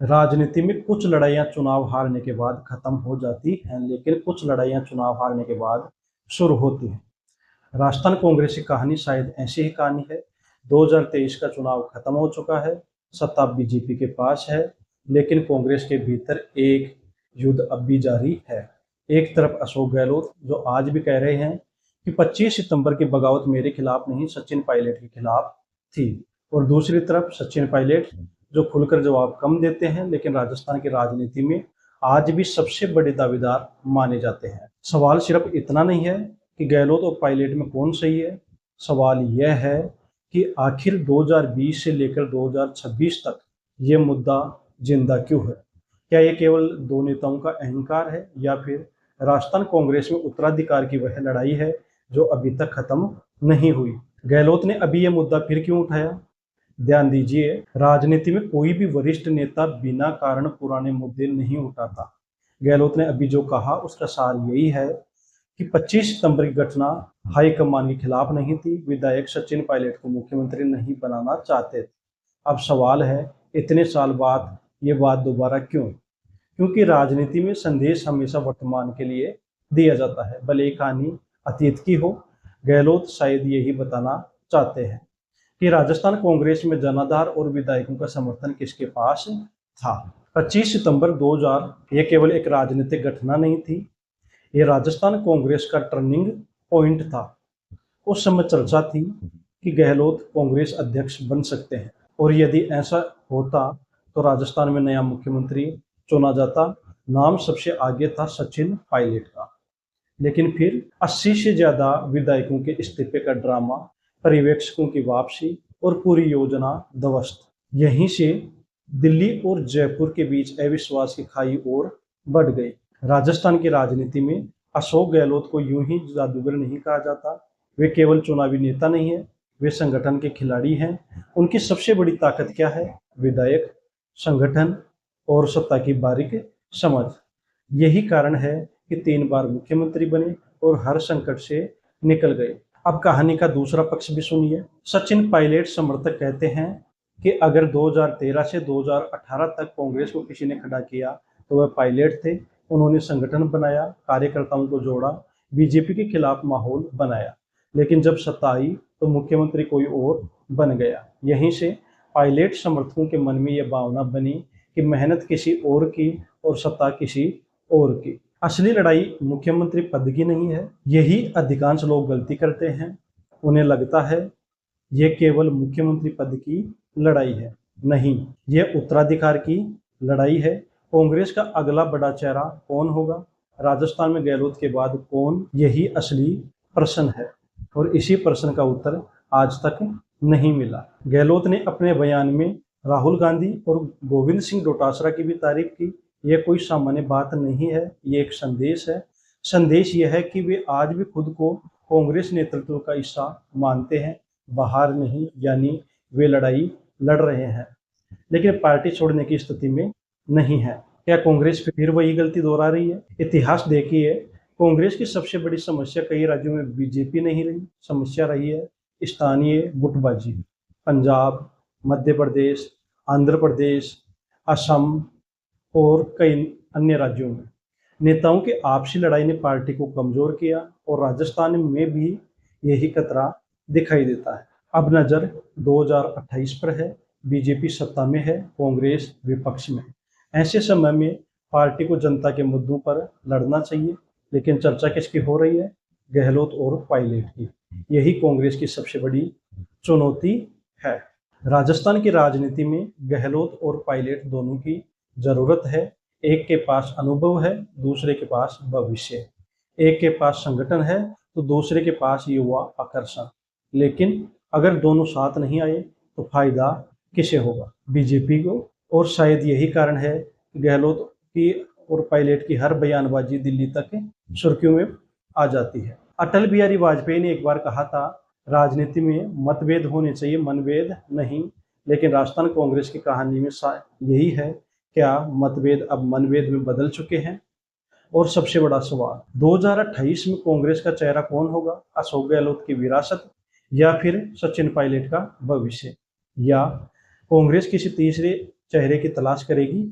राजनीति में कुछ लड़ाइयाँ चुनाव हारने के बाद खत्म हो जाती हैं, लेकिन कुछ लड़ाइयाँ चुनाव हारने के बाद शुरू होती हैं। राजस्थान कांग्रेस की कहानी शायद ऐसी ही कहानी है। 2023 का चुनाव खत्म हो चुका है, सत्ता बीजेपी के पास है, लेकिन कांग्रेस के भीतर एक युद्ध अब भी जारी है। एक तरफ अशोक गहलोत जो आज भी कह रहे हैं कि 25 सितंबर की बगावत मेरे खिलाफ नहीं, सचिन पायलट के खिलाफ थी, और दूसरी तरफ सचिन पायलट जो खुलकर जवाब कम देते हैं, लेकिन राजस्थान की राजनीति में आज भी सबसे बड़े दावेदार माने जाते हैं। सवाल सिर्फ इतना नहीं है कि गहलोत और पायलट में कौन सही है, सवाल यह है कि आखिर 2020 से लेकर 2026 तक ये मुद्दा जिंदा क्यों है। क्या ये केवल दो नेताओं का अहंकार है, या फिर राजस्थान कांग्रेस में उत्तराधिकार की वह लड़ाई है जो अभी तक खत्म नहीं हुई। गहलोत ने अभी यह मुद्दा फिर क्यों उठाया? ध्यान दीजिए, राजनीति में कोई भी वरिष्ठ नेता बिना कारण पुराने मुद्दे नहीं उठाता। गहलोत ने अभी जो कहा उसका सार यही है कि 25 सितंबर की घटना हाईकमान के खिलाफ नहीं थी, विधायक सचिन पायलट को मुख्यमंत्री नहीं बनाना चाहते थे। अब सवाल है, इतने साल बाद ये बात दोबारा क्यों? क्योंकि राजनीति में संदेश हमेशा वर्तमान के लिए दिया जाता है, भले ही कहानी अतीत की हो। गहलोत शायद यही बताना चाहते हैं कि राजस्थान कांग्रेस में जनाधार और विधायकों का समर्थन किसके पास था। 25 सितंबर 2000 ये केवल एक राजनीतिक घटना नहीं थी, ये राजस्थान कांग्रेस का टर्निंग पॉइंट था। उस समय चर्चा थी कि गहलोत कांग्रेस अध्यक्ष बन सकते हैं, और यदि ऐसा होता तो राजस्थान में नया मुख्यमंत्री चुना जाता। नाम सबसे आगे था सचिन पायलट का, लेकिन फिर 80 से ज्यादा विधायकों के इस्तीफे का ड्रामा, पर्यवेक्षकों की वापसी और पूरी योजना ध्वस्त। यहीं से दिल्ली और जयपुर के बीच अविश्वास की खाई और बढ़ गई। राजस्थान की राजनीति में अशोक गहलोत को यूं ही जादूगर नहीं कहा जाता। वे केवल चुनावी नेता नहीं है, वे संगठन के खिलाड़ी हैं। उनकी सबसे बड़ी ताकत क्या है? विधायक, संगठन और सत्ता की बारीक समझ। यही कारण है कि 3 बार मुख्यमंत्री बने और हर संकट से निकल गए। अब कहानी का दूसरा पक्ष भी सुनिए। सचिन पायलट समर्थक कहते हैं कि अगर 2013 से 2018 तक कांग्रेस को किसी ने खड़ा किया तो वह पायलट थे। उन्होंने संगठन बनाया, कार्यकर्ताओं को जोड़ा, बीजेपी के खिलाफ माहौल बनाया, लेकिन जब सत्ता आई तो मुख्यमंत्री कोई और बन गया। यहीं से पायलट समर्थकों के मन में यह भावना बनी कि मेहनत किसी और की और सत्ता किसी और की। असली लड़ाई मुख्यमंत्री पद की नहीं है। यही अधिकांश लोग गलती करते हैं। उन्हें लगता है यह केवल मुख्यमंत्री पद की लड़ाई है। नहीं, यह उत्तराधिकार की लड़ाई है। कांग्रेस का अगला बड़ा चेहरा कौन होगा? राजस्थान में गहलोत के बाद कौन? यही असली प्रश्न है, और इसी प्रश्न का उत्तर आज तक नहीं मिला। गहलोत ने अपने बयान में राहुल गांधी और गोविंद सिंह डोटासरा की भी तारीफ की। यह कोई सामान्य बात नहीं है, ये एक संदेश है। संदेश यह है कि वे आज भी खुद को कांग्रेस नेतृत्व का हिस्सा मानते हैं, बाहर नहीं। यानी वे लड़ाई लड़ रहे हैं, लेकिन पार्टी छोड़ने की स्थिति में नहीं है। क्या कांग्रेस फिर वही गलती दोहरा रही है? इतिहास देखिए, कांग्रेस की सबसे बड़ी समस्या कई राज्यों में बीजेपी नहीं रही, समस्या रही है स्थानीय गुटबाजी। पंजाब, मध्य प्रदेश, आंध्र प्रदेश, असम और कई अन्य राज्यों में नेताओं के आपसी लड़ाई ने पार्टी को कमजोर किया, और राजस्थान में भी यही खतरा दिखाई देता है। अब नजर 2028 पर है। बीजेपी सत्ता में है, कांग्रेस विपक्ष में। ऐसे समय में पार्टी को जनता के मुद्दों पर लड़ना चाहिए, लेकिन चर्चा किसकी हो रही है? गहलोत और पायलट की। यही कांग्रेस की सबसे बड़ी चुनौती है। राजस्थान की राजनीति में गहलोत और पायलट दोनों की जरूरत है। एक के पास अनुभव है, दूसरे के पास भविष्य। एक के पास संगठन है तो दूसरे के पास युवा आकर्षण। लेकिन अगर दोनों साथ नहीं आए तो फायदा किसे होगा? बीजेपी को। और शायद यही कारण है कि गहलोत की और पायलट की हर बयानबाजी दिल्ली तक सुर्खियों में आ जाती है। अटल बिहारी वाजपेयी ने एक बार कहा था, राजनीति में मतभेद होने चाहिए, मनभेद नहीं। लेकिन राजस्थान कांग्रेस की कहानी में यही है। क्या मतभेद अब मनभेद में बदल चुके हैं? और सबसे बड़ा सवाल, 2028 में कांग्रेस का चेहरा कौन होगा? अशोक गहलोत की विरासत, या फिर सचिन पायलट का भविष्य, या कांग्रेस किसी तीसरे चेहरे की तलाश करेगी